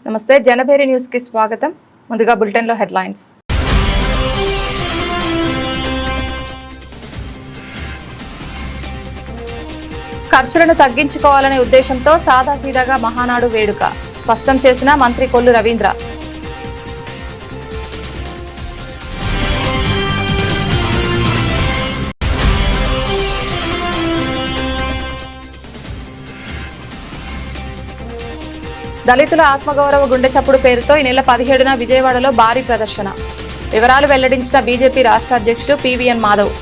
నమస్తే జనభేరి న్యూస్ కి స్వాగతం. ముందుగా బులెటిన్ లో హెడ్లైన్స్. ఖర్చులను తగ్గించుకోవాలనే ఉద్దేశంతో సాదాసీదాగా మహానాడు వేడుక స్పష్టం చేసిన మంత్రి కొల్లు రవీంద్ర. దళితుల ఆత్మగౌరవ గుండె చప్పుడు పేరుతో ఈ నెల 17న విజయవాడలో భారీ ప్రదర్శన. వివరాలు వెల్లడించిన బీజేపీ రాష్ట్ర అధ్యక్షుడు పివిఎన్ మాధవ్.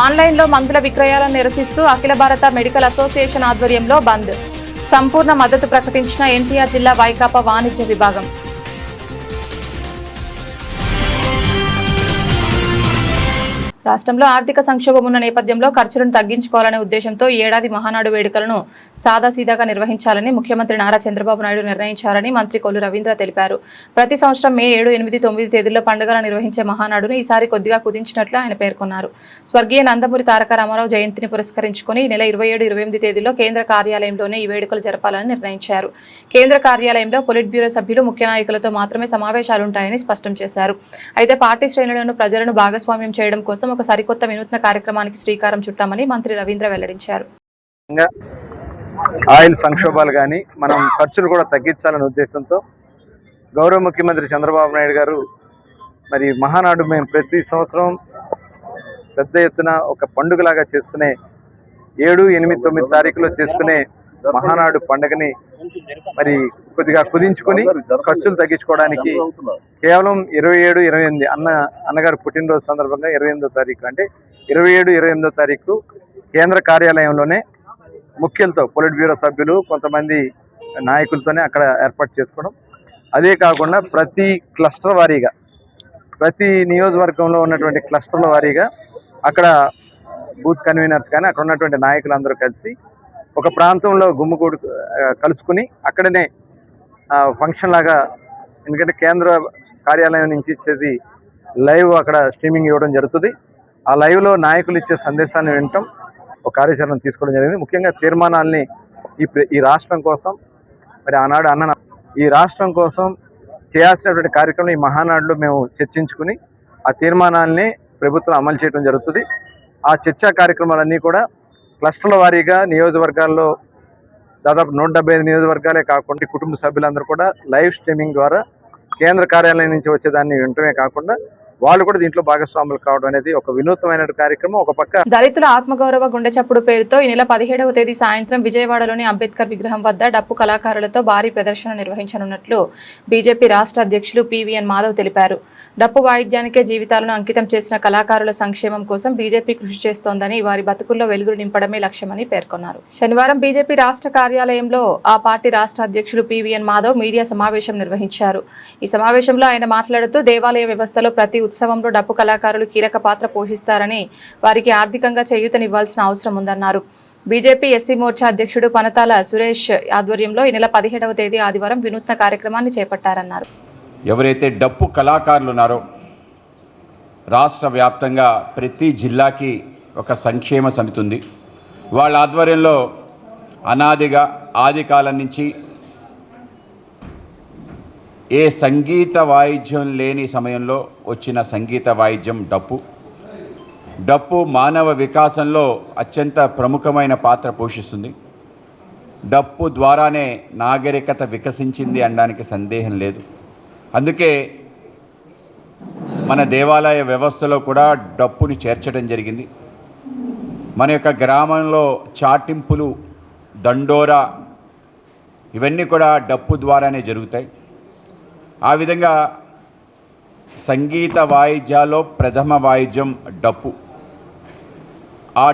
ఆన్లైన్లో మందుల విక్రయాలను నిరసిస్తూ అఖిల భారత మెడికల్ అసోసియేషన్ ఆధ్వర్యంలో బంద్. సంపూర్ణ మద్దతు ప్రకటించిన ఎన్టీఆర్ జిల్లా వైకాపా వాణిజ్య విభాగం. రాష్ట్రంలో ఆర్థిక సంక్షోభం ఉన్న నేపథ్యంలో ఖర్చులను తగ్గించుకోవాలనే ఉద్దేశంతో ఈ ఏడాది మహానాడు వేడుకలను సాదాసీదాగా నిర్వహించాలని ముఖ్యమంత్రి నారా చంద్రబాబు నాయుడు నిర్ణయించారని మంత్రి కొల్లు రవీంద్ర తెలిపారు. ప్రతి సంవత్సరం మే 7, 8, 9 తేదీల్లో పండుగలు నిర్వహించే మహానాడును ఈసారి కొద్దిగా కుదించినట్లు ఆయన పేర్కొన్నారు. స్వర్గీయ నందమూరి తారక రామారావు జయంతిని పురస్కరించుకుని ఈ నెల 27, 28 తేదీల్లో కేంద్ర కార్యాలయంలోనే ఈ వేడుకలు జరపాలని నిర్ణయించారు. కేంద్ర కార్యాలయంలో పొలిట్ బ్యూరో సభ్యులు, ముఖ్య నాయకులతో మాత్రమే సమావేశాలుంటాయని స్పష్టం చేశారు. అయితే పార్టీ శ్రేణులను, ప్రజలను భాగస్వామ్యం చేయడం కోసం ఒక సరికొత్త వినూత్న కార్యక్రమానికి శ్రీకారం చుట్టామని మంత్రి రవీంద్ర వెల్లడించారు. ఆయిల్ సంక్షోభాలు కానీ మనం ఖర్చులు కూడా తగ్గించాలనే ఉద్దేశంతో గౌరవ ముఖ్యమంత్రి చంద్రబాబు నాయుడు గారు మరి మహానాడు మేము ప్రతి సంవత్సరం పెద్ద ఎత్తున ఒక పండుగలాగా చేసుకునే 7, 8, 9 తారీఖులో చేసుకునే మహానాడు పండుగని మరి కొద్దిగా కుదించుకొని ఖర్చులు తగ్గించుకోవడానికి కేవలం 27, 28 అన్నగారు పుట్టినరోజు సందర్భంగా 28వ తారీఖు అంటే 27, 28వ తారీఖు కేంద్ర కార్యాలయంలోనే ముఖ్యులతో, పొలిట్ బ్యూరో సభ్యులు, కొంతమంది నాయకులతోనే అక్కడ ఏర్పాటు చేసుకోవడం. అదే కాకుండా ప్రతి క్లస్టర్ వారీగా, ప్రతి నియోజకవర్గంలో ఉన్నటువంటి క్లస్టర్ల వారీగా అక్కడ బూత్ కన్వీనర్స్ కానీ అక్కడ ఉన్నటువంటి నాయకులందరూ కలిసి ఒక ప్రాంతంలో గుమ్ముకూడు కలుసుకుని అక్కడనే ఫంక్షన్ లాగా, ఎందుకంటే కేంద్ర కార్యాలయం నుంచి ఇచ్చేది లైవ్ అక్కడ స్ట్రీమింగ్ ఇవ్వడం జరుగుతుంది. ఆ లైవ్లో నాయకులు ఇచ్చే సందేశాన్ని వినటం, ఒక కార్యాచరణ తీసుకోవడం జరిగింది. ముఖ్యంగా తీర్మానాల్ని ఈ రాష్ట్రం కోసం మరి ఆనాడు ఈ రాష్ట్రం కోసం చేయాల్సినటువంటి కార్యక్రమం ఈ మహానాడులో మేము చర్చించుకుని ఆ తీర్మానాల్ని ప్రభుత్వం అమలు చేయడం జరుగుతుంది. ఆ చర్చా కార్యక్రమాలన్నీ కూడా క్లస్టర్ల వారీగా నియోజకవర్గాల్లో దాదాపు 175 నియోజకవర్గాలే కాకుండా కుటుంబ సభ్యులందరూ కూడా లైవ్ స్ట్రీమింగ్ ద్వారా కేంద్ర కార్యాలయం నుంచి వచ్చేదాన్ని వినటమే కాకుండా వాళ్ళు కూడా దీంట్లో భాగస్వాములు కావడం అనేది ఒక వినూత్నమైన కార్యక్రమం. ఒక పక్క దళితుల ఆత్మగౌరవ గుండె చప్పుడు పేరుతో ఈ నెల 17వ తేదీ సాయంత్రం విజయవాడలోని అంబేద్కర్ విగ్రహం వద్ద డప్పు కళాకారులతో భారీ ప్రదర్శన నిర్వహించనున్నట్లు బీజేపీ రాష్ట్ర అధ్యక్షులు పివిఎన్ మాధవ్ తెలిపారు. డప్పు వాయిద్యానికే జీవితాలను అంకితం చేసిన కళాకారుల సంక్షేమం కోసం బీజేపీ కృషి చేస్తోందని, వారి బతుకుల్లో వెలుగులు నింపడమే లక్ష్యమని పేర్కొన్నారు. శనివారం బీజేపీ రాష్ట్ర కార్యాలయంలో ఆ పార్టీ రాష్ట్ర అధ్యక్షులు పివిఎన్ మాధవ్ మీడియా సమావేశం నిర్వహించారు. ఈ సమావేశంలో ఆయన మాట్లాడుతూ దేవాలయ వ్యవస్థలో ప్రతి ఉత్సవంలో డప్పు కళాకారులు కీలక పాత్ర పోషిస్తారని, వారికి ఆర్థికంగా చేయూతనివ్వాల్సిన అవసరం ఉందన్నారు. బీజేపీ ఎస్సీ మోర్చా అధ్యక్షుడు పనతాల సురేష్ ఆధ్వర్యంలో ఈ నెల 17వ తేదీ ఆదివారం వినూత్న కార్యక్రమాన్ని చేపట్టారన్నారు. ఎవరైతే డప్పు కళాకారులు ఉన్నారో రాష్ట్ర వ్యాప్తంగా ప్రతి జిల్లాకి ఒక సంక్షేమ సమితి ఉంది. వాళ్ళ ఆధ్వర్యంలో అనాదిగా ఆది కాలం నుంచి ఏ సంగీత వాయిద్యం లేని సమయంలో వచ్చిన సంగీత వాయిద్యం డప్పు. డప్పు మానవ వికాసంలో అత్యంత ప్రముఖమైన పాత్ర పోషిస్తుంది. డప్పు ద్వారానే నాగరికత వికసించింది అనడానికి సందేహం లేదు. అందుకే మన దేవాలయ వ్యవస్థలో కూడా డప్పుని చేర్చడం జరిగింది. మన యొక్క గ్రామంలో చాటింపులు, దండోరా ఇవన్నీ కూడా డప్పు ద్వారానే జరుగుతాయి. ఆ విధంగా సంగీత వాయిద్యాల్లో ప్రథమ వాయిద్యం డప్పు. ఆ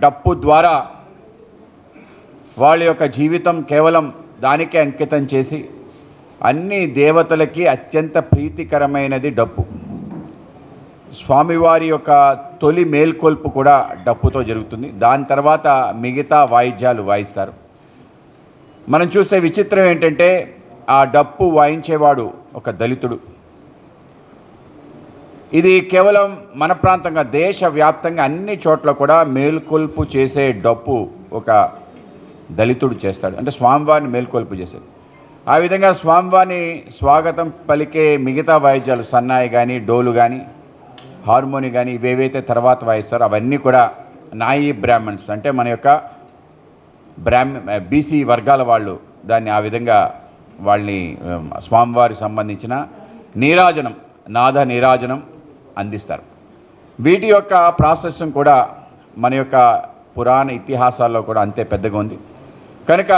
డప్పు ద్వారా వాళ్ళ యొక్క జీవితం కేవలం దానికే అంకితం చేసి అన్ని దేవతలకి అత్యంత ప్రీతికరమైనది డప్పు. స్వామివారి యొక్క తొలి మేల్కొల్పు కూడా డప్పుతో జరుగుతుంది. దాని తర్వాత మిగతా వాయిద్యాలు వాయిస్తారు. మనం చూసే విచిత్రం ఏంటంటే ఆ డప్పు వాయించేవాడు ఒక దళితుడు. ఇది కేవలం మన ప్రాంతంగా దేశవ్యాప్తంగా అన్ని చోట్ల కూడా మేల్కొల్పు చేసే డప్పు ఒక దళితుడు చేస్తాడు, అంటే స్వామివారిని మేల్కొల్పు చేసేది. ఆ విధంగా స్వామివారిని స్వాగతం పలికే మిగతా వాయిద్యాలు సన్నాయి కానీ, డోలు కానీ, హార్మోని కానీ ఇవేవైతే తర్వాత వాయిస్తారో అవన్నీ కూడా నాయి బ్రాహ్మణ్స్, అంటే మన యొక్క బీసీ వర్గాల వాళ్ళు దాన్ని ఆ విధంగా వాళ్ళని స్వామివారికి సంబంధించిన నీరాజనం, నాద నీరాజనం అందిస్తారు. వీటి యొక్క ప్రాసెసింగ్ కూడా మన యొక్క పురాణ ఇతిహాసాల్లో కూడా అంతే పెద్దగా ఉంది. కనుక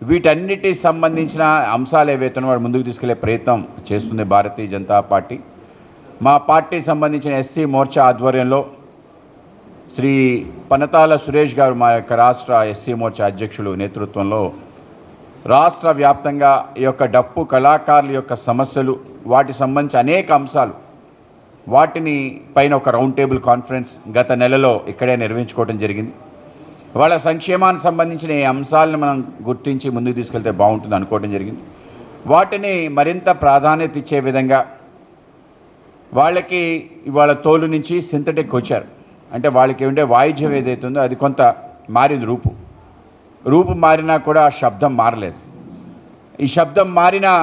వీటన్నిటికి సంబంధించిన అంశాలు ఏవైతే వాడు ముందుకు తీసుకెళ్లే ప్రయత్నం చేస్తుంది భారతీయ జనతా పార్టీ. మా పార్టీకి సంబంధించిన ఎస్సీ మోర్చా ఆధ్వర్యంలో శ్రీ పనతాల సురేష్ గారు, మా యొక్క రాష్ట్ర ఎస్సీ మోర్చా అధ్యక్షులు నేతృత్వంలో రాష్ట్ర వ్యాప్తంగా ఈ యొక్క డప్పు కళాకారుల యొక్క సమస్యలు, వాటికి సంబంధించి అనేక అంశాలు, వాటిని పైన ఒక రౌండ్ టేబుల్ కాన్ఫరెన్స్ గత నెలలో ఇక్కడే నిర్వహించుకోవడం జరిగింది. వాళ్ళ సంక్షేమానికి సంబంధించిన ఈ అంశాలను మనం గుర్తించి ముందుకు తీసుకెళ్తే బాగుంటుంది అనుకోవడం జరిగింది. వాటిని మరింత ప్రాధాన్యత ఇచ్చే విధంగా వాళ్ళకి ఇవాళ తోలు నుంచి సింథటిక్ వచ్చారు. అంటే వాళ్ళకి ఉండే వాయిద్యం ఏదైతే ఉందో అది కొంత మారింది, రూపు మారినా కూడా ఆ శబ్దం మారలేదు. ఈ శబ్దం మారినా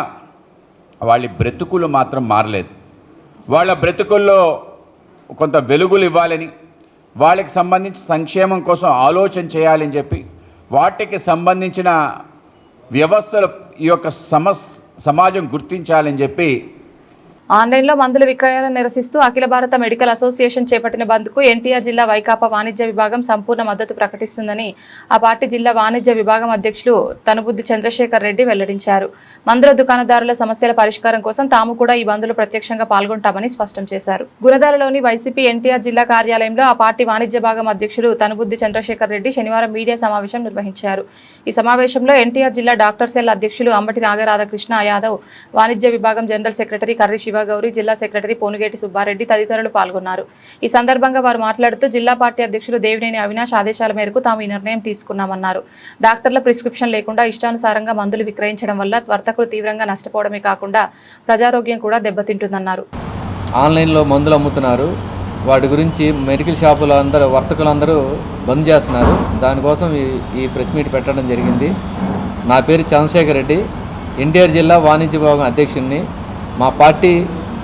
వాళ్ళ బ్రతుకులు మాత్రం మారలేదు. వాళ్ళ బ్రతుకుల్లో కొంత వెలుగులు ఇవ్వాలని, వాళ్ళకి సంబంధించి సంక్షేమం కోసం ఆలోచన చేయాలని చెప్పి వాటికి సంబంధించిన వ్యవస్థలు ఈ యొక్క సమాజం గుర్తించాలని చెప్పి ఆన్లైన్లో మందుల విక్రయాలను నిరసిస్తూ అఖిల భారత మెడికల్ అసోసియేషన్ చేపట్టిన బంద్కు ఎన్టీఆర్ జిల్లా వైకాపా వాణిజ్య విభాగం సంపూర్ణ మద్దతు ప్రకటిస్తుందని ఆ పార్టీ జిల్లా వాణిజ్య విభాగం అధ్యక్షులు తనుబుద్ది చంద్రశేఖర్ రెడ్డి వెల్లడించారు. మందుల దుకాణదారుల సమస్యల పరిష్కారం కోసం తాము కూడా ఈ బంద్లో ప్రత్యక్షంగా పాల్గొంటామని స్పష్టం చేశారు. గురదాలలోని వైసీపీ ఎన్టీఆర్ జిల్లా కార్యాలయంలో ఆ పార్టీ వాణిజ్య విభాగం అధ్యక్షులు తనుబుద్ది చంద్రశేఖర్ రెడ్డి శనివారం మీడియా సమావేశం నిర్వహించారు. ఈ సమావేశంలో ఎన్టీఆర్ జిల్లా డాక్టర్ సెల్ అధ్యక్షులు అంబటి నాగరాధాకృష్ణ యాదవ్, వాణిజ్య విభాగం జనరల్ సెక్రటరీ కర్రి గౌరి, జిల్లా సెక్రటరీ పోనుగేటి సుబ్బారెడ్డి తదితరులు పాల్గొన్నారు. ఈ సందర్భంగా వారు మాట్లాడుతూ జిల్లా పార్టీ అధ్యక్షులు దేవినేని అవినాష్ ఆదేశాల మేరకు తాము ఈ నిర్ణయం తీసుకున్నామన్నారు. డాక్టర్ల ప్రిస్క్రిప్షన్ లేకుండా ఇష్టానుసారంగా మందులు విక్రయించడం వల్ల వర్తకులు తీవ్రంగా నష్టపోవడమే కాకుండా ప్రజారోగ్యం కూడా దెబ్బతింటుందన్నారు. ఆన్లైన్లో మందులు అమ్ముతున్నారు, వాటి గురించి మెడికల్ షాపుల వర్తకులందరూ బంద్ చేస్తున్నారు. దానికోసం ఈ ప్రెస్ మీట్ పెట్టడం జరిగింది. నా పేరు చంద్రశేఖర్ రెడ్డి, ఎన్టీఆర్ జిల్లా వాణిజ్య విభాగం అధ్యక్షుడిని. మా పార్టీ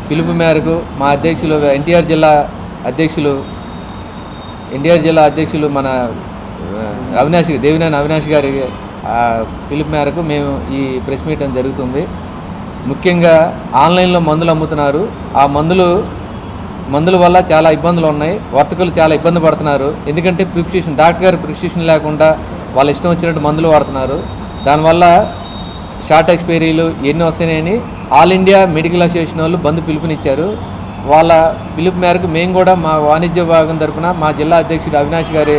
పిలుపు మేరకు మా అధ్యక్షులు ఎన్టీఆర్ జిల్లా అధ్యక్షులు మన దేవినేని అవినాష్ గారి పిలుపు మేరకు మేము ఈ ప్రెస్ మీట్ జరుగుతుంది. ముఖ్యంగా ఆన్లైన్లో మందులు అమ్ముతున్నారు. ఆ మందుల వల్ల చాలా ఇబ్బందులు ఉన్నాయి, వర్తకులు చాలా ఇబ్బంది పడుతున్నారు. ఎందుకంటే డాక్టర్ గారి ప్రిస్క్రిప్షన్ లేకుండా వాళ్ళ ఇష్టం వచ్చినట్టు మందులు వాడుతున్నారు. దానివల్ల షార్ట్ ఎక్స్పైరీలు ఎన్ని వస్తున్నాయని ఆల్ ఇండియా మెడికల్ అసోసియేషన్ వాళ్ళు బంద్ పిలుపునిచ్చారు. వాళ్ళ పిలుపు మేరకు మేము కూడా మా వాణిజ్య విభాగం తరఫున మా జిల్లా అధ్యక్షుడు అవినాష్ గారి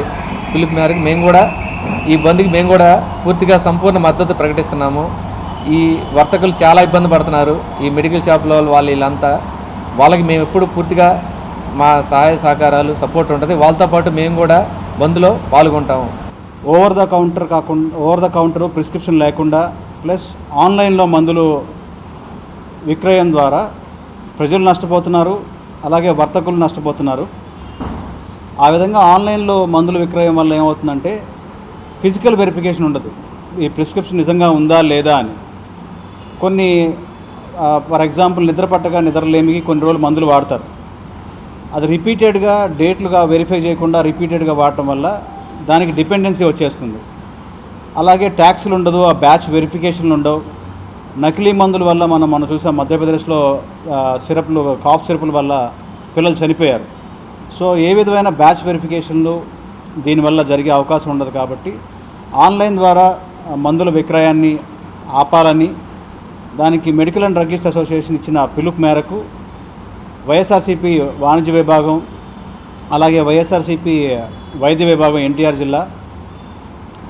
పిలుపు మేరకు మేము కూడా ఈ బంద్కి పూర్తిగా సంపూర్ణ మద్దతు ప్రకటిస్తున్నాము. ఈ వర్తకులు చాలా ఇబ్బంది పడుతున్నారు, ఈ మెడికల్ షాప్లో వీళ్ళంతా. వాళ్ళకి మేము ఎప్పుడు పూర్తిగా మా సహాయ సహకారాలు సపోర్ట్ ఉంటుంది. వాళ్ళతో పాటు మేము కూడా బంద్లో పాల్గొంటాము. ఓవర్ ద కౌంటర్ ప్రిస్క్రిప్షన్ లేకుండా ప్లస్ ఆన్లైన్లో మందులు విక్రయం ద్వారా ప్రజలు నష్టపోతున్నారు, అలాగే వర్తకులు నష్టపోతున్నారు. ఆ విధంగా ఆన్లైన్లో మందుల విక్రయం వల్ల ఏమవుతుందంటే ఫిజికల్ వెరిఫికేషన్ ఉండదు, ఈ ప్రిస్క్రిప్షన్ నిజంగా ఉందా లేదా అని. కొన్ని ఫర్ ఎగ్జాంపుల్ నిద్ర పట్టగా నిద్రలేమికి కొన్ని రోజులు మందులు వాడతారు. అది రిపీటెడ్గా డేట్లుగా వెరిఫై చేయకుండా రిపీటెడ్గా వాడటం వల్ల దానికి డిపెండెన్సీ వచ్చేస్తుంది. అలాగే ట్యాక్స్లు ఉండదు, ఆ బ్యాచ్ వెరిఫికేషన్లు ఉండవు. నకిలీ మందుల వల్ల మనం చూసాం, మధ్యప్రదేశ్లో కాఫ్ సిరపుల వల్ల పిల్లలు చనిపోయారు. సో ఏ విధమైన బ్యాచ్ వెరిఫికేషన్లు దీనివల్ల జరిగే అవకాశం ఉండదు. కాబట్టి ఆన్లైన్ ద్వారా మందుల విక్రయాన్ని ఆపాలని దానికి మెడికల్ అండ్ డ్రగ్గిస్ట్ అసోసియేషన్ ఇచ్చిన పిలుపు మేరకు వైఎస్ఆర్సీపీ వాణిజ్య విభాగం, అలాగే వైఎస్ఆర్సీపీ వైద్య విభాగం ఎన్టీఆర్ జిల్లా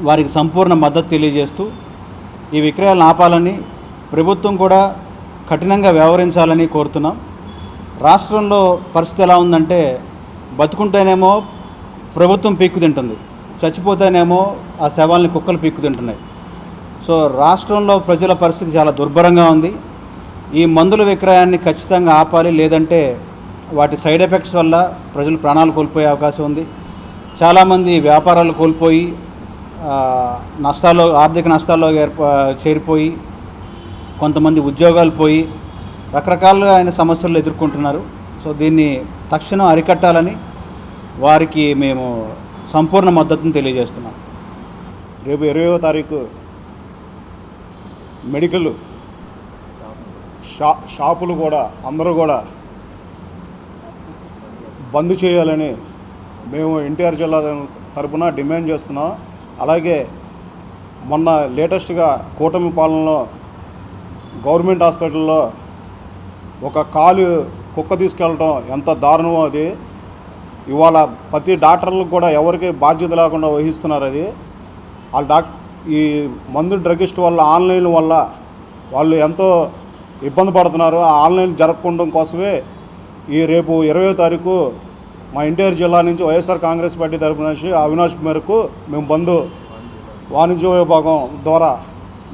వారికి సంపూర్ణ మద్దతు తెలియజేస్తూ ఈ విక్రయాలను ఆపాలని, ప్రభుత్వం కూడా కఠినంగా వ్యవహరించాలని కోరుతున్నాం. రాష్ట్రంలో పరిస్థితి ఎలా ఉందంటే, బతుకుంటేనేమో ప్రభుత్వం పీక్కు తింటుంది, చచ్చిపోతేనేమో ఆ శవాల్ని కుక్కలు పీక్కు తింటున్నాయి. సో రాష్ట్రంలో ప్రజల పరిస్థితి చాలా దుర్భరంగా ఉంది. ఈ మందుల విక్రయాన్ని ఖచ్చితంగా ఆపాలి, లేదంటే వాటి సైడ్ ఎఫెక్ట్స్ వల్ల ప్రజలు ప్రాణాలు కోల్పోయే అవకాశం ఉంది. చాలామంది వ్యాపారాలు కోల్పోయి ఆర్థిక నష్టాల్లో చేరిపోయి కొంతమంది ఉద్యోగాలు పోయి రకరకాలుగా ఆయన సమస్యలు ఎదుర్కొంటున్నారు. సో దీన్ని తక్షణం అరికట్టాలని వారికి మేము సంపూర్ణ మద్దతును తెలియజేస్తున్నాం. రేపు 20వ తారీఖు మెడికల్ షాపులు కూడా అందరూ కూడా బంద్ చేయాలని మేము ఎన్టీఆర్ జిల్లా తరఫున డిమాండ్ చేస్తున్నాం. అలాగే మొన్న లేటెస్ట్గా కూటమి పాలనలో గవర్నమెంట్ హాస్పిటల్లో ఒక కాలు కుక్క తీసుకెళ్ళటం ఎంత దారుణమో అది ఇవాళ ప్రతి డాక్టర్లకు కూడా ఎవరికి బాధ్యత లేకుండా వహిస్తున్నారు. అది వాళ్ళ ఈ మందు డ్రగిస్ట్ వల్ల ఆన్లైన్ వల్ల వాళ్ళు ఎంతో ఇబ్బంది పడుతున్నారు. ఆ ఆన్లైన్ జరగకుండా కోసమే ఈ రేపు 20వ తారీఖు మా ఎన్టీఆర్ జిల్లా నుంచి వైఎస్ఆర్ కాంగ్రెస్ పార్టీ తరపు నుంచి అవినాష్ మేరకు మేము బంద్ వాణిజ్య విభాగం ద్వారా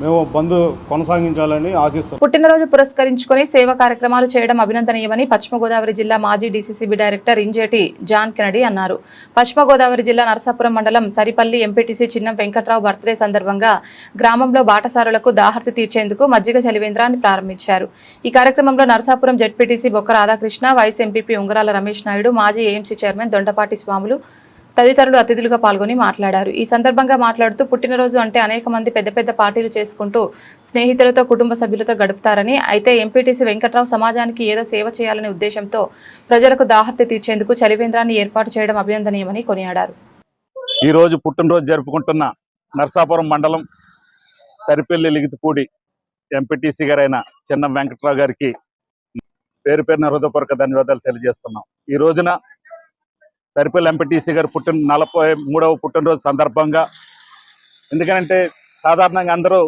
మేము బంద్ కొనసాగించాలని ఆశిస్తున్నాం. పుట్టినరోజు పురస్కరించుకొని సేవా కార్యక్రమాలు చేయడం అభినందనీయమని పశ్చిమ గోదావరి జిల్లా మాజీ DCCB director Injeti John Kennedy అన్నారు. పశ్చిమ గోదావరి జిల్లా నరసాపురం మండలం సరిపల్లి ఎంపీటీసీ చిన్నం వెంకట్రావు బర్త్డే సందర్భంగా గ్రామంలో బాటసారులకు దాహర్తి తీర్చేందుకు మజ్జిగ చలివేంద్రాన్ని ప్రారంభించారు. ఈ కార్యక్రమంలో నరసాపురం జెడ్పీటీసీ బొక్క రాధాకృష్ణ, వైస్ ఎంపీపీ ఉంగరాల రమేష్ నాయుడు, మాజీ ఏఎంసీ చైర్మన్ దొండపాటి స్వాములు తదితరులు అతిథులుగా పాల్గొని మాట్లాడారు. ఈ సందర్భంగా మాట్లాడుతూ పుట్టినరోజు అంటే అనేక మంది పెద్ద పెద్ద పార్టీలు చేసుకుంటూ స్నేహితులతో కుటుంబ సభ్యులతో గడుపుతారని, అయితే ఎంపీటీసీ వెంకట్రావు సమాజానికి ఏదో సేవ చేయాలనే ఉద్దేశంతో ప్రజలకు దాహర్తి తీర్చేందుకు చలివేంద్రాన్ని ఏర్పాటు చేయడం అభినందనీయమని కొనియాడారు. ఈరోజు పుట్టినరోజు జరుపుకుంటున్న నరసాపురం మండలం సరిపల్లి లిగితిపూడి ఎంపీటీసీ గారైన చిన్నం వెంకట్రావు గారికి పేరు పేరున హృదయపూర్వక ధన్యవాదాలు తెలియజేస్తున్నాం. ఈ రోజున సరిపల్లి ఎంపీటీసీ గారు 43వ పుట్టినరోజు సందర్భంగా, ఎందుకంటే సాధారణంగా అందరూ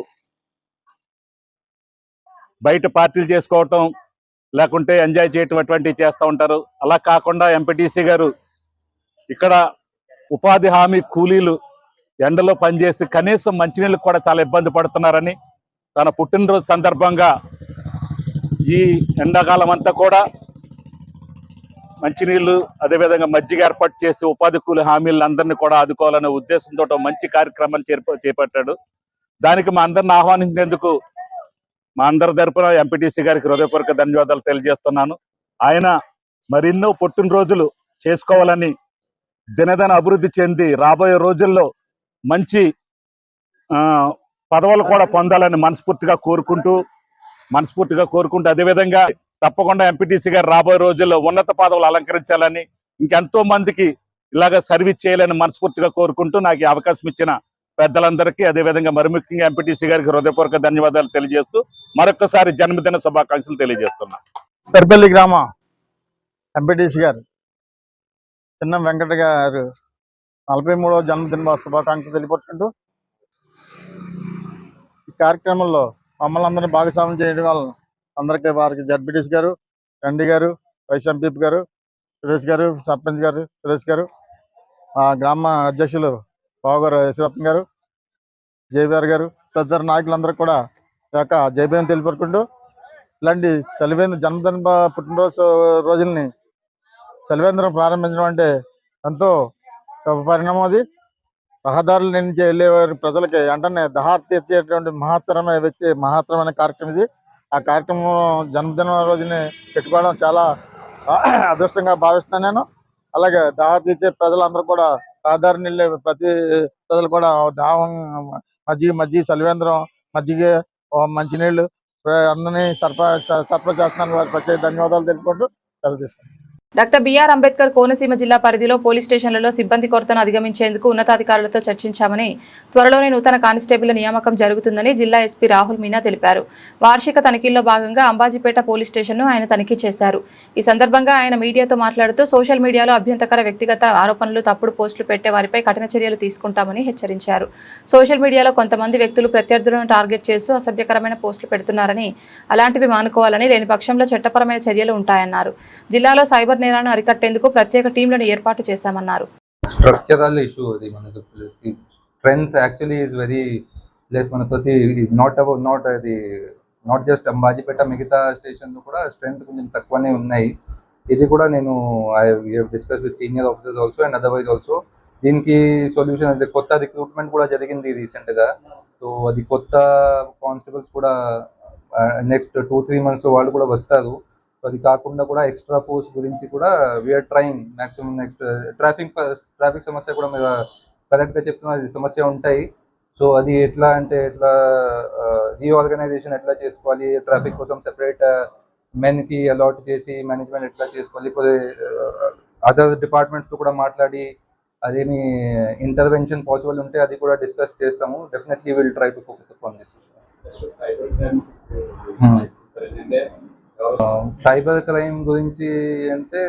బయట పార్టీలు చేసుకోవటం లేకుంటే ఎంజాయ్ చేయటం అటువంటివి చేస్తూ ఉంటారు. అలా కాకుండా ఎంపీటీసీ గారు ఇక్కడ ఉపాధి హామీ కూలీలు ఎండలో పనిచేసి కనీసం మంచినీళ్ళకి కూడా చాలా ఇబ్బంది పడుతున్నారని తన పుట్టినరోజు సందర్భంగా ఈ ఎండాకాలం అంతా కూడా మంచినీళ్లు అదేవిధంగా మజ్జిగ ఏర్పాటు చేసి ఉపాధి కూలి హామీలందరినీ కూడా ఆదుకోవాలనే ఉద్దేశంతో మంచి కార్యక్రమాన్ని చేపట్టాడు. దానికి మా అందరిని ఆహ్వానించేందుకు మా అందరి తరపున ఎంపీటీసీ గారికి హృదయపూర్వక ధన్యవాదాలు తెలియజేస్తున్నాను. ఆయన మరెన్నో పుట్టినరోజులు చేసుకోవాలని, దినదిన అభివృద్ధి చెంది రాబోయే రోజుల్లో మంచి పదవులు కూడా పొందాలని మనస్ఫూర్తిగా కోరుకుంటూ అదేవిధంగా తప్పకుండా ఎంపీటీసీ గారు రాబోయే రోజుల్లో ఉన్నత పదవులు అలంకరించాలని, ఇంకెంతో మందికి ఇలాగ సర్వీస్ చేయాలని మనస్ఫూర్తిగా కోరుకుంటూ నాకు అవకాశం ఇచ్చిన పెద్దలందరికీ అదేవిధంగా మరి ముఖ్యంగా ఎంపీటీసీ గారికి హృదయపూర్వక ధన్యవాదాలు తెలియజేస్తూ మరొకసారి జన్మదిన శుభాకాంక్షలు తెలియజేస్తున్నా. సరిపల్లి గ్రామ ఎంపీటీసీ గారు చిన్నం వెంకట గారు 43వ జన్మదిన శుభాకాంక్షలు తెలియపరుచుకుంటూ ఈ కార్యక్రమంలో మమ్మల్ని అందరినీ భాగస్వామ్యం చేయడం వల్ల అందరికీ వారికి జడ్పీటీసీ గారు, ఎండి గారు, వైస్ ఎంపీపీ గారు, సురేష్ గారు, సర్పంచ్ గారు సురేష్ గారు, గ్రామ అధ్యక్షులు బావగారు యశ్వరత్న గారు, జేబీఆర్ గారు తదితర నాయకులందరూ కూడా యొక్క జైభయం తెలియపరుచుకుంటూ ఇలాంటి జన్మదిన పుట్టినరోజు రోజుల్ని చలివేంద్రం ప్రారంభించడం అంటే ఎంతో శుభపరిణామం. అది రహదారుల నుంచి వెళ్ళే ప్రజలకి వెంటనే దాహార్తి తీర్చేటువంటి మహత్తరమైన కార్యక్రమం ఇది. ఆ కార్యక్రమం జన్మదిన రోజుని పెట్టుకోవడం చాలా అదృష్టంగా భావిస్తున్నాను నేను. అలాగే దాహార్తి తీర్చే ప్రజలందరూ కూడా రహదారిని వెళ్ళే ప్రతి ప్రజలు కూడా దాహం మజ్జిగ చలివేంద్రం మజ్జిగ మంచినీళ్ళు అందరినీ సరఫరా చేస్తున్నాను. వారికి ప్రత్యేక ధన్యవాదాలు తెలుపుకుంటూ సెలవు తీసుకుంటాను. డాక్టర్ బిఆర్ అంబేద్కర్ కోనసీమ జిల్లా పరిధిలో పోలీస్ స్టేషన్లలో సిబ్బంది కొరతను అధిగమించేందుకు ఉన్నతాధికారులతో చర్చించామని, త్వరలోనే నూతన కానిస్టేబుల్ నియామకం జరుగుతుందని జిల్లా ఎస్పీ రాహుల్ మీనా తెలిపారు. వార్షిక తనిఖీల్లో భాగంగా అంబాజీపేట పోలీస్ స్టేషన్ను ఆయన తనిఖీ చేశారు. ఈ సందర్భంగా ఆయన మీడియాతో మాట్లాడుతూ సోషల్ మీడియాలో అభ్యంతరకర వ్యక్తిగత ఆరోపణలు, తప్పుడు పోస్టులు పెట్టే వారిపై కఠిన చర్యలు తీసుకుంటామని హెచ్చరించారు. సోషల్ మీడియాలో కొంతమంది వ్యక్తులు ప్రత్యర్థులను టార్గెట్ చేస్తూ అసభ్యకరమైన పోస్టులు పెడుతున్నారని, అలాంటివి మానుకోవాలని, లేని పక్షంలో చట్టపరమైన చర్యలు ఉంటాయన్నారు. జిల్లాలో సైబర్ నేరాలను అరికట్టేందుకు ప్రత్యేక టీంలను ఏర్పాటు చేశామన్నారు. స్ట్రక్చరల్ ఇష్యూ అది మనకు strength actually is very less. మనకు నాట్ జస్ట్ అంబాజీపేట, మిగతా స్టేషన్లో కూడా స్ట్రెంగ్త్ కొంచెం తక్కువనే ఉన్నాయి. ఇది కూడా నేను I have discuss with senior officers also and otherwise also. దీనికి సొల్యూషన్ అయితే కొత్త రిక్రూట్మెంట్ కూడా జరిగింది రీసెంట్గా. సో అది కొత్త కానిస్టేబుల్స్ కూడా నెక్స్ట్ 2-3 months వాళ్ళు కూడా వస్తారు. సో అది కాకుండా కూడా ఎక్స్ట్రా ఫోర్స్ గురించి కూడా we're trying maximum. Next traffic సమస్య కూడా మీరు కరెక్ట్గా చెప్తున్నారు, అది సమస్య ఉంటాయి. సో అది ఎట్లా అంటే ఎట్లా రీఆర్గనైజేషన్ ఎట్లా చేసుకోవాలి, ట్రాఫిక్ కోసం సెపరేట్ మెన్కి అలాట్ చేసి మేనేజ్మెంట్ ఎట్లా చేసుకోవాలి, లేకపోతే అదర్ డిపార్ట్మెంట్స్తో కూడా మాట్లాడి అదేమి ఇంటర్వెన్షన్ పాసిబుల్ ఉంటే అది కూడా డిస్కస్ చేస్తాము. Definitely will try to focus upon this. Cyber crime గురించి అంటే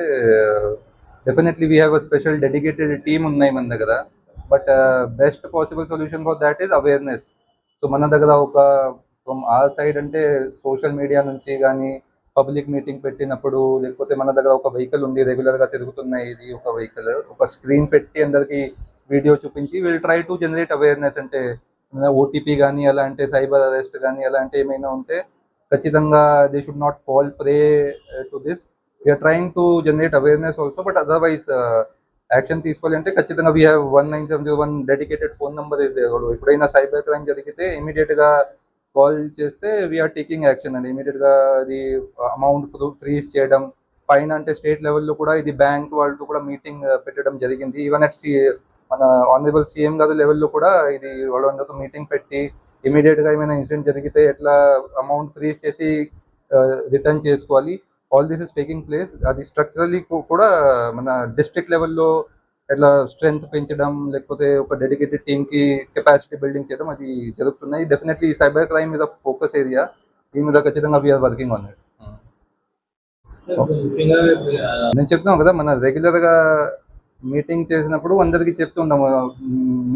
definitely we have a special dedicated team ఉన్నాయి మన దగ్గర. But best possible solution for that is awareness. So మన దగ్గర ఒక ఫ్రమ్ ఆ సైడ్ అంటే సోషల్ మీడియా నుంచి కానీ పబ్లిక్ మీటింగ్ పెట్టినప్పుడు, లేకపోతే మన దగ్గర ఒక వెహికల్ ఉంది రెగ్యులర్గా తిరుగుతున్నాయి, ఇది ఒక వెహికల్, ఒక స్క్రీన్ పెట్టి అందరికి వీడియో చూపించి will try to generate awareness. అంటే ఓటీపీ కానీ అలా అంటే సైబర్ అరెస్ట్ కానీ అలా అంటే ఏమైనా ఉంటే ఖచ్చితంగా they should not fall prey to this. We're trying to generate awareness also. But otherwise action తీసుకోవాలి అంటే ఖచ్చితంగా we have 1971 dedicated phone number is there. ఎప్పుడైనా సైబర్ క్రైమ్ జరిగితే ఇమీడియట్గా కాల్ చేస్తే వీఆర్ టేకింగ్ యాక్షన్ అండి. ఇమీడియట్గా అది అమౌంట్ ఫ్రీజ్ చేయడం, పైన అంటే స్టేట్ లెవెల్లో కూడా ఇది బ్యాంక్ వాళ్ళతో కూడా మీటింగ్ పెట్టడం జరిగింది. ఈవెన్ అట్ మన ఆనరబుల్ సీఎం గారి లెవెల్లో కూడా ఇది వాళ్ళందరితో మీటింగ్ పెట్టి ఇమీడియట్గా ఏమైనా ఇన్సిడెంట్ జరిగితే ఎట్లా అమౌంట్ ఫ్రీజ్ చేసి రిటర్న్ చేసుకోవాలి. All this is taking place. అది స్ట్రక్చరల్లీ కూడా మన డిస్ట్రిక్ట్ లెవెల్లో ఎట్లా స్ట్రెంగ్త్ పెంచడం, లేకపోతే ఒక డెడికేటెడ్ టీమ్కి కెపాసిటీ బిల్డింగ్ చేయడం అది జరుగుతున్నాయి. డెఫినెట్లీ సైబర్ క్రైమ్ మీద ఫోకస్ ఏరియా, దీని మీద ఖచ్చితంగా వీఆర్ వర్కింగ్ ఆన్ ఇట్. నేను చెప్తున్నాను కదా, మన రెగ్యులర్గా మీటింగ్ చేసినప్పుడు అందరికీ చెప్తుంటాము.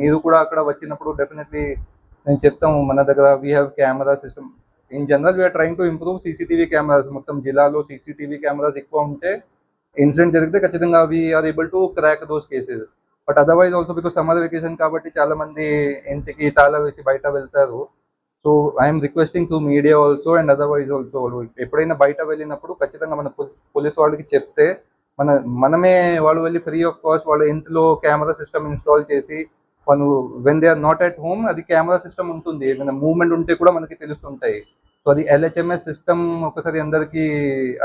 మీరు కూడా అక్కడ వచ్చినప్పుడు డెఫినెట్లీ నేను చెప్తాము. మన దగ్గర we have camera system. In general we're trying to improve CCTV cameras. మొత్తం జిల్లాలో సీసీటీవీ కెమెరాస్ ఎక్కువ ఉంటే ఇన్సిడెంట్ జరిగితే ఖచ్చితంగా we're able to crack those cases. But otherwise also because summer vacation కాబట్టి చాలా మంది ఇంటికి తాళం వేసి బయట వెళ్తారు. So I'm requesting to media also and otherwise also, ఎప్పుడైనా బయట వెళ్ళినప్పుడు ఖచ్చితంగా మన పోలీస్ వాళ్ళకి చెప్తే మనమే వాళ్ళు వెళ్ళి ఫ్రీ ఆఫ్ కాస్ట్ వాళ్ళ ఇంట్లో కెమెరా సిస్టమ్ ఇన్స్టాల్ చేసి వాళ్ళు when they are not at home అది కెమెరా సిస్టమ్ ఉంటుంది, ఏమైనా మూవ్మెంట్ ఉంటే కూడా మనకి తెలుస్తుంటాయి. సో అది LHMS సిస్టమ్ ఒకసారి అందరికీ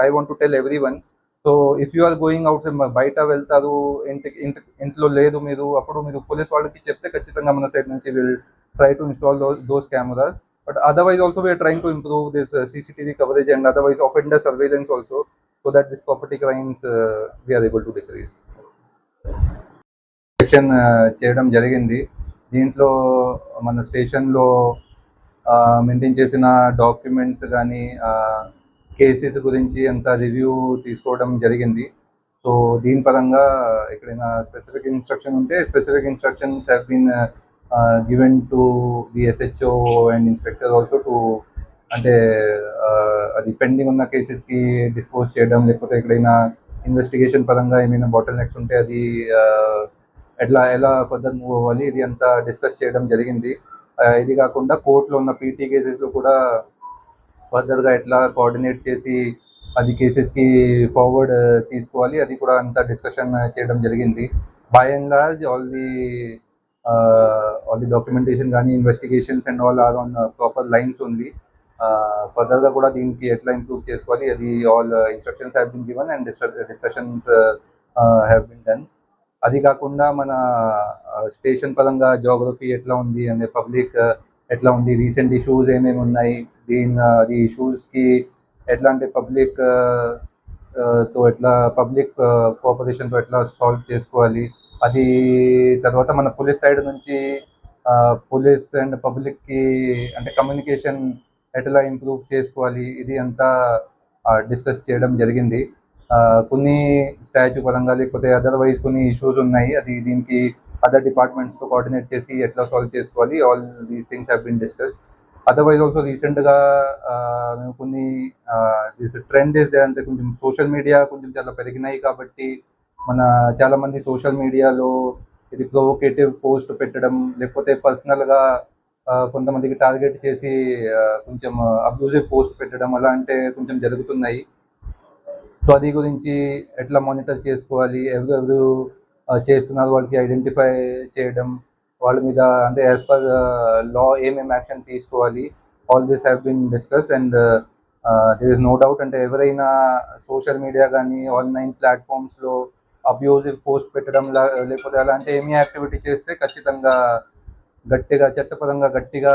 I want to tell everyone. So if you are going out, బయట వెళ్తారు, ఇంట్లో లేదు మీరు, అప్పుడు మీరు పోలీస్ వాళ్ళకి చెప్తే ఖచ్చితంగా మన సైడ్ నుంచి will try to install those cameras. But otherwise also we're trying to improve this CCTV coverage and otherwise offender surveillance also, so that this property crimes we are able to decrease. Section చేయడం జరిగింది. దీంట్లో మన స్టేషన్లో maintain చేసిన documents కానీ cases గురించి అంత review తీసుకోవడం జరిగింది. సో దీని పరంగా ఎక్కడైనా స్పెసిఫిక్ ఇన్స్ట్రక్షన్ ఉంటే specific instructions have been given to the SHO and inspector also to, అంటే అది పెండింగ్ ఉన్న కేసెస్కి డిస్పోజ్ చేయడం, లేకపోతే ఎక్కడైనా ఇన్వెస్టిగేషన్ పరంగా ఏమైనా బాటిల్ నెక్స్ ఉంటే అది ఎలా ఫర్దర్ మూవ్ అవ్వాలి, ఇది అంతా డిస్కస్ చేయడం జరిగింది. ఇది కాకుండా కోర్టులో ఉన్న PT కేసెస్లో కూడా ఫర్దర్గా ఎట్లా కోఆర్డినేట్ చేసి అది కేసెస్కి ఫార్వర్డ్ తీసుకోవాలి, అది కూడా అంతా డిస్కషన్ చేయడం జరిగింది. By and large all the documentation కానీ investigations and all are on proper lines ఉంది. ఫర్దర్గా కూడా దీనికి ఎట్లా ఇంప్రూవ్ చేసుకోవాలి, అది all instructions have been given and discussions have been done. అది కాకుండా మన స్టేషన్ పరంగా జోగ్రఫీ ఎట్లా ఉంది అంటే పబ్లిక్ ఎట్లా ఉంది, రీసెంట్ ఇష్యూస్ ఏమేమి ఉన్నాయి, అది ఇష్యూస్కి ఎట్లా అంటే పబ్లిక్ కోఆపరేషన్తో ఎట్లా సాల్వ్ చేసుకోవాలి, అది తర్వాత మన పోలీస్ సైడ్ నుంచి పోలీస్ అండ్ పబ్లిక్కి అంటే కమ్యూనికేషన్ ఎట్లా ఇంప్రూవ్ చేసుకోవాలి, ఇది అంతా డిస్కస్ చేయడం జరిగింది. కొన్ని స్టాచ్యూ పరంగా లేకపోతే అదర్వైజ్ కొన్ని ఇష్యూస్ ఉన్నాయి, అది దీనికి అదర్ డిపార్ట్మెంట్స్తో కోఆర్డినేట్ చేసి ఎట్లా సాల్వ్ చేసుకోవాలి, all these things have been discussed. Otherwise also రీసెంట్గా మేము కొన్ని ట్రెండ్ అంటే కొంచెం సోషల్ మీడియా కొంచెం చాలా పెరిగినాయి కాబట్టి చాలామంది సోషల్ మీడియాలో ఇది ప్రొవోకేటివ్ పోస్ట్ పెట్టడం, లేకపోతే పర్సనల్గా కొంతమందికి టార్గెట్ చేసి కొంచెం అబ్యూజివ్ పోస్ట్ పెట్టడం అలా అంటే కొంచెం జరుగుతున్నాయి. సో అది గురించి ఎట్లా మానిటర్ చేసుకోవాలి, ఎవరెవరు చేస్తున్నారు వాళ్ళకి ఐడెంటిఫై చేయడం, వాళ్ళ మీద అంటే యాజ్ పర్ లా ఏమేమి యాక్షన్ తీసుకోవాలి, all this have been discussed. And there is no doubt, అంటే ఎవరైనా సోషల్ మీడియా కానీ ఆన్లైన్ ప్లాట్ఫామ్స్లో అబ్యూజివ్ పోస్ట్ పెట్టడం లేకపోతే అలాంటి ఏమీ యాక్టివిటీ చేస్తే ఖచ్చితంగా గట్టిగా చట్టపరంగా గట్టిగా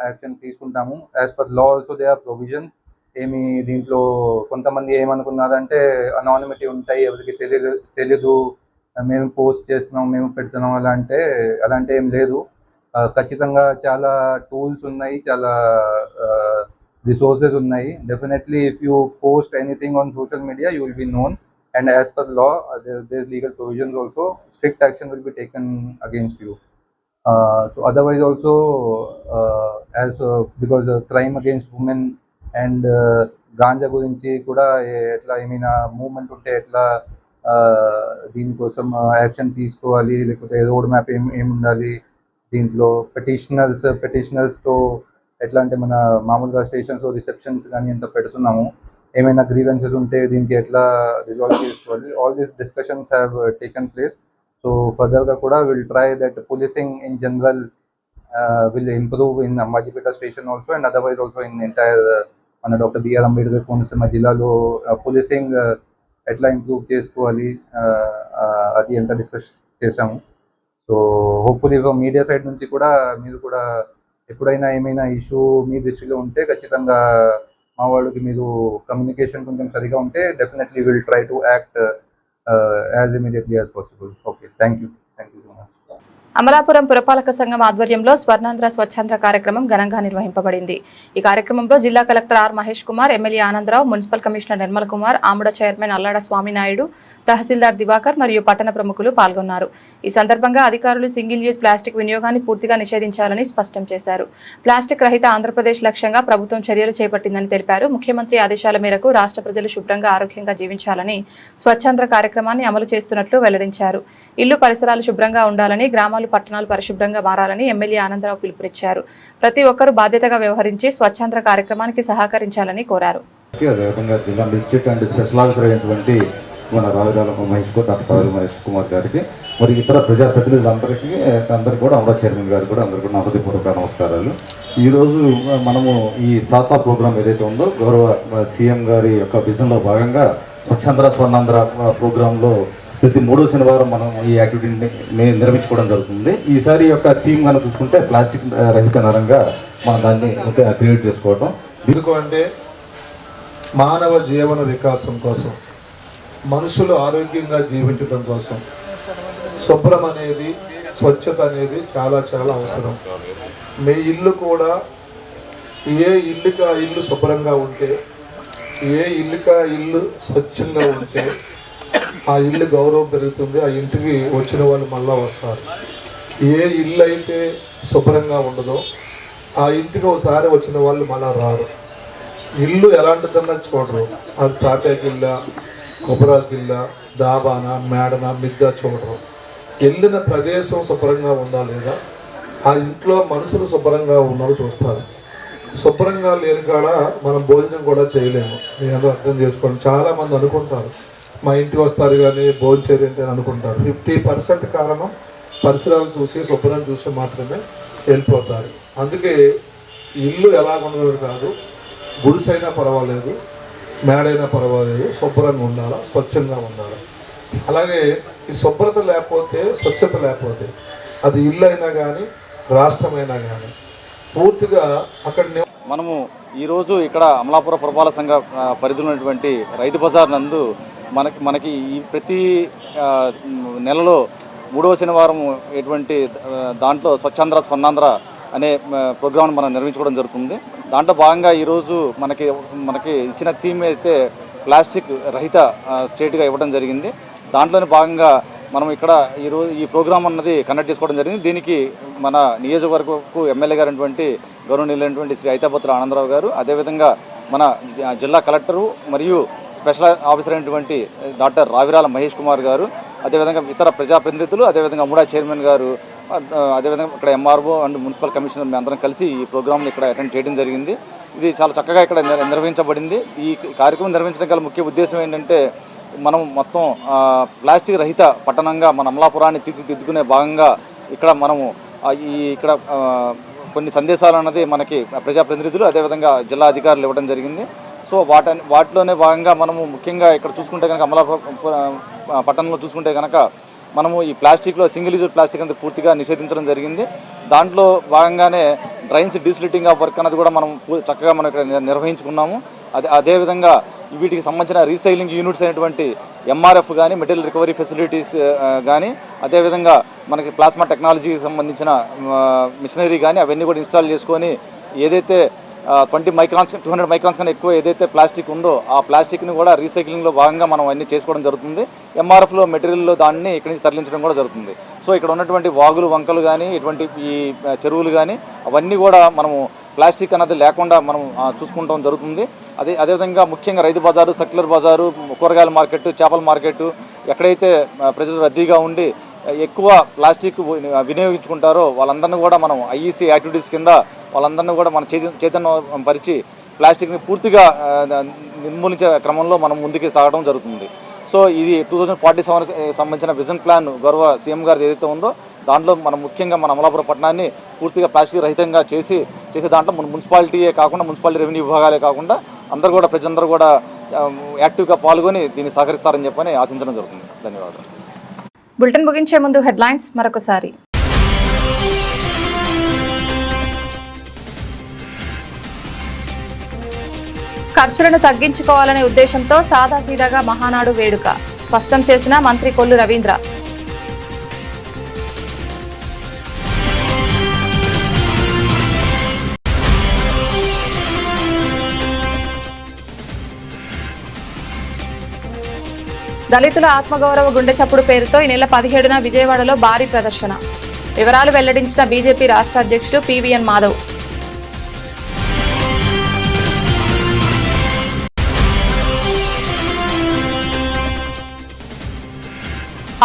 యాక్షన్ తీసుకుంటాము. As per law also they are provisions. ఏమి దీంట్లో కొంతమంది ఏమనుకున్నారంటే అనానిమిటీ ఉంటాయి, ఎవరికి తెలీదు మేము పోస్ట్ చేస్తున్నాం మేము పెడుతున్నాం అలాంటి ఏం లేదు. ఖచ్చితంగా చాలా టూల్స్ ఉన్నాయి, చాలా రిసోర్సెస్ ఉన్నాయి. Definitely if you post anything on social media you will be known, and as per law there is legal provisions also. Strict action will be taken against you. So otherwise also because crime against women and ganja గురించి కూడా ఎట్లా ఏమైనా movement ఉంటే ఎట్లా దీనికోసం action తీసుకోవాలి, లేకపోతే road map ఏమి ఉండాలి దీంట్లో, పెటిషనర్స్తో ఎట్లా అంటే మన మామూలుగా స్టేషన్స్లో రిసెప్షన్స్ కానీ ఎంత పెడుతున్నాము, ఏమైనా గ్రీవెన్సెస్ ఉంటే దీనికి ఎట్లా రిజాల్వ్ చేసుకోవాలి, all these discussions have taken place. So ఫర్దర్గా కూడా will try that policing in general will improve in Ambajipeta station also and otherwise also in entire మన డాక్టర్ బిఆర్ అంబేద్కర్ కోనసీమ జిల్లాలో పోలీసింగ్ ఎట్లా ఇంప్రూవ్ చేసుకోవాలి అది ఎంత డిస్కస్ చేశాము. సో హోప్ఫుల్లీ మీడియా సైడ్ నుంచి కూడా మీరు కూడా ఎప్పుడైనా ఏమైనా ఇష్యూ మీ దృష్టిలో ఉంటే ఖచ్చితంగా మా వాళ్ళకి మీరు కమ్యూనికేషన్ కొంచెం సరిగా ఉంటే definitely will try to act as immediately as possible. Okay, thank you so much. Amalapuram పురపాలక సంఘం ఆధ్వర్యంలో స్వర్ణాంధ్ర స్వచ్ఛాంధ్ర కార్యక్రమం ఘనంగా నిర్వహింపబడింది. ఈ కార్యక్రమంలో జిల్లా collector R Mahesh Kumar, MLA Anandarao, municipal commissioner Nirmal Kumar, ఆముడ చైర్మన్ అల్లాడ స్వామినాయుడు, తహసీల్దార్ దివాకర్ మరియు పట్టణ ప్రముఖులు పాల్గొన్నారు. ఈ సందర్భంగా అధికారులు సింగిల్ యూజ్ ప్లాస్టిక్ వినియోగాన్ని పూర్తిగా నిషేధించాలని స్పష్టం చేశారు. ప్లాస్టిక్ రహిత ఆంధ్రప్రదేశ్ లక్ష్యంగా ప్రభుత్వం చర్యలు చేపట్టిందని తెలిపారు. ముఖ్యమంత్రి ఆదేశాల మేరకు రాష్ట్ర ప్రజలు శుభ్రంగా ఆరోగ్యంగా జీవించాలని స్వచ్ఛాంధ్ర కార్యక్రమాన్ని అమలు చేస్తున్నట్లు వెల్లడించారు. ఇల్లు పరిసరాలు శుభ్రంగా ఉండాలని, గ్రామాలు పట్టణాలు పరిశుభ్రంగా మారాలని ఎమ్మెల్యే ఆనందరావు పిలుపునిచ్చారు. ప్రతి ఒక్కరూ బాధ్యతగా వ్యవహరించి స్వచ్ఛాంధ్ర కార్యక్రమానికి సహకరించాలని కోరారు. జిల్లా డిస్ట్రిక్ట్ అండ్ స్పెషల్ ఆఫీసర్ అయినటువంటి మన రావిరాల మహేష్ కుమార్ గారికి, మరి ఇతర ప్రజాప్రతినిధులందరికీ కూడా అమరా చైర్మన్ గారు కూడా అందరికీ నా హృదయపూర్వక నమస్కారాలు. ఈరోజు మనము ఈ సాసా ప్రోగ్రాం ఏదైతే ఉందో గౌరవ సీఎం గారి యొక్క విజన్లో భాగంగా స్వచ్ఛాంధ్ర స్వర్ణాంధ్ర ప్రోగ్రాంలో ప్రతి 3వ శనివారం మనం ఈ యాక్టివిటీని నిర్వహించుకోవడం జరుగుతుంది. ఈసారి యొక్క థీమ్ కనుక చూసుకుంటే ప్లాస్టిక్ రహిత నగరంగా మనం దాన్ని క్రియేట్ చేసుకోవడం. ఎందుకంటే మానవ జీవన వికాసం కోసం, మనుషులు ఆరోగ్యంగా జీవించడం కోసం శుభ్రం అనేది, స్వచ్ఛత అనేది చాలా చాలా అవసరం. మీ ఇల్లు కూడా ఏ ఇల్లుకా ఇల్లు శుభ్రంగా ఉంటే, ఏ ఇల్లుకా ఇల్లు స్వచ్ఛంగా ఉంటే ఆ ఇల్లు గౌరవం పెరుగుతుంది, ఆ ఇంటికి వచ్చిన వాళ్ళు మళ్ళీ వస్తారు. ఏ ఇల్లు అయితే శుభ్రంగా ఉండదో ఆ ఇంటికి ఒకసారి వచ్చిన వాళ్ళు మళ్ళీ రారు. ఇల్లు ఎలాంటిదన్నా చూడరు, అది తాటాకిల్లా, కొబ్బరాకిల్లా, డాబానా, మేడనా, మిద్దా చూడరు. వెళ్ళిన ప్రదేశం శుభ్రంగా ఉందా లేదా, ఆ ఇంట్లో మనుషులు శుభ్రంగా ఉన్నారో చూస్తారు. శుభ్రంగా లేని కాడ మనం భోజనం కూడా చేయలేము. మీరు అందరూ అర్థం చేసుకోండి. చాలామంది అనుకుంటారు మా ఇంటికి వస్తారు కానీ భోజనం చేయలేంటి అని అనుకుంటారు. 50% కారణం పరిసరాలు చూసి, శుభ్రం చూసి మాత్రమే వెళ్ళిపోతారు. అందుకే ఇల్లు ఎలాగుండదు కాదు, గుడిసైనా పర్వాలేదు, మేడైనా పర్వాలేదు, శుభ్రంగా ఉండాలి, స్వచ్ఛంగా ఉండాలి. అలాగే ఈ శుభ్రత లేకపోతే, స్వచ్ఛత లేకపోతే అది ఇల్లు అయినా కానీ రాష్ట్రమైనా కానీ పూర్తిగా అక్కడ మనము ఈరోజు ఇక్కడ అమలాపుర పురపాలక సంఘ పరిధిలో ఉన్నటువంటి రైతు బజార్ నందు మనకి ఈ ప్రతి నెలలో 3వ శనివారం ఎటువంటి దాంట్లో స్వచ్ఛాంధ్ర స్వర్ణాంధ్ర అనే ప్రోగ్రాం మనం నిర్వహించుకోవడం జరుగుతుంది. దాంట్లో భాగంగా ఈరోజు మనకి ఇచ్చిన థీమ్ అయితే ప్లాస్టిక్ రహిత స్టేట్గా ఇవ్వడం జరిగింది. దాంట్లోనే భాగంగా మనం ఇక్కడ ఈరోజు ఈ ప్రోగ్రాం అన్నది కండక్ట్ చేసుకోవడం జరిగింది. దీనికి మన నియోజకవర్గకు ఎమ్మెల్యే గారైనటువంటి గౌరవనీయులైనటువంటి శ్రీ ఐతాపత్ర ఆనందరావు గారు, అదేవిధంగా మన జిల్లా కలెక్టరు మరియు స్పెషల్ ఆఫీసర్ అయినటువంటి డాక్టర్ రావిరాల మహేష్ కుమార్ గారు, అదేవిధంగా ఇతర ప్రజాప్రతినిధులు, అదేవిధంగా అముడా చైర్మన్ గారు అదేవిధంగా ఇక్కడ ఎంఆర్ఓ అండ్ మున్సిపల్ కమిషనర్ మేము అందరం కలిసి ఈ ప్రోగ్రామ్ని ఇక్కడ అటెండ్ చేయడం జరిగింది. ఇది చాలా చక్కగా ఇక్కడ నిర్వహించబడింది. ఈ కార్యక్రమం నిర్వహించడం గల ముఖ్య ఉద్దేశం ఏంటంటే మనం మొత్తం ప్లాస్టిక్ రహిత పట్టణంగా మన అమలాపురాన్ని తీర్చిదిద్దుకునే భాగంగా ఇక్కడ మనము ఇక్కడ కొన్ని సందేశాలు అన్నది మనకి ప్రజాప్రతినిధులు అదేవిధంగా జిల్లా అధికారులు ఇవ్వడం జరిగింది. సో వాటిలోనే భాగంగా మనము ముఖ్యంగా ఇక్కడ చూసుకుంటే కనుక అమలాపురం పట్టణంలో చూసుకుంటే కనుక మనము ఈ ప్లాస్టిక్లో సింగిల్ యూజ్ ప్లాస్టిక్ అనేది పూర్తిగా నిషేధించడం జరిగింది. దాంట్లో భాగంగానే డ్రైన్స్ డీసిలిటింగ్ ఆఫ్ వర్క్ అనేది కూడా మనం చక్కగా మనం ఇక్కడ నిర్వహించుకున్నాము. అదేవిధంగా వీటికి సంబంధించిన రీసైక్లింగ్ యూనిట్స్ అయినటువంటి ఎంఆర్ఎఫ్ కానీ మెటీరియల్ రికవరీ ఫెసిలిటీస్ కానీ అదేవిధంగా మనకి ప్లాస్మా టెక్నాలజీకి సంబంధించిన మిషనరీ కానీ అవన్నీ కూడా ఇన్స్టాల్ చేసుకొని ఏదైతే 200 మైక్రాన్స్ కన్నా ఎక్కువ ఏదైతే ప్లాస్టిక్ ఉందో ఆ ప్లాస్టిక్ని కూడా రీసైక్లింగ్లో భాగంగా మనం అన్నీ చేసుకోవడం జరుగుతుంది. ఎంఆర్ఎఫ్లో మెటీరియల్లో దాన్ని ఇక్కడి నుంచి తరలించడం కూడా జరుగుతుంది. సో ఇక్కడ ఉన్నటువంటి వాగులు వంకలు కానీ ఇటువంటి ఈ చెరువులు కానీ అవన్నీ కూడా మనము ప్లాస్టిక్ అన్నది లేకుండా మనం చూసుకుంటాం జరుగుతుంది. అదేవిధంగా ముఖ్యంగా రైతు బజారు, సర్క్యులర్ బజారు, కూరగాయల మార్కెట్, చేపల మార్కెట్ ఎక్కడైతే ప్రజలు రద్దీగా ఉండి ఎక్కువ ప్లాస్టిక్ వినియోగించుకుంటారో వాళ్ళందరినీ కూడా మనం ఐఈసీ యాక్టివిటీస్ కింద వాళ్ళందరినీ కూడా మనం చైతన్యం పరిచి ప్లాస్టిక్ని పూర్తిగా నిర్మూలించే క్రమంలో మనం ముందుకు సాగడం జరుగుతుంది. సో ఇది 2047కి సంబంధించిన విజన్ ప్లాన్ గౌరవ సీఎం గారు ఏదైతే ఉందో దాంట్లో మనం ముఖ్యంగా మన అమలాపురం పట్టణాన్ని పూర్తిగా ప్లాస్టిక్ రహితంగా చేసే దాంట్లో మున్సిపాలిటీయే కాకుండా మున్సిపాలిటీ రెవెన్యూ విభాగాలే కాకుండా అందరూ కూడా ప్రజలందరూ కూడా యాక్టివ్గా పాల్గొని దీన్ని సహకరిస్తారని చెప్పని ఆశించడం జరుగుతుంది. ధన్యవాదాలు. బులెటిన్ ముగించే ముందు హెడ్లైన్స్ మరొకసారి. ఖర్చులను తగ్గించుకోవాలనే ఉద్దేశంతో సాదాసీదాగా మహానాడు వేడుక స్పష్టం చేసిన మంత్రి కొల్లు రవీంద్ర. దళితుల ఆత్మగౌరవ గుండె చప్పుడు పేరుతో ఈ నెల 17న విజయవాడలో భారీ ప్రదర్శన. వివరాలు వెల్లడించిన బీజేపీ రాష్ట్ర అధ్యక్షుడు పీవీఎన్ మాధవ్.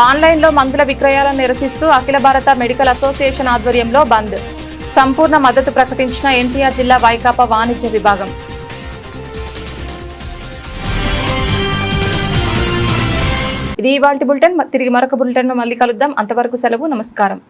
ఆన్లైన్లో మందుల విక్రయాలను నిరసిస్తూ అఖిల భారత మెడికల్ అసోసియేషన్ ఆధ్వర్యంలో బంద్. సంపూర్ణ మద్దతు ప్రకటించిన ఎన్టీఆర్ జిల్లా వైకాపా వాణిజ్య విభాగం. ఇది ఇవాల్టి బులెటిన్. తిరిగి మరొక బులెటిన్లో మళ్ళీ కలుద్దాం. అంతవరకు సెలవు. నమస్కారం.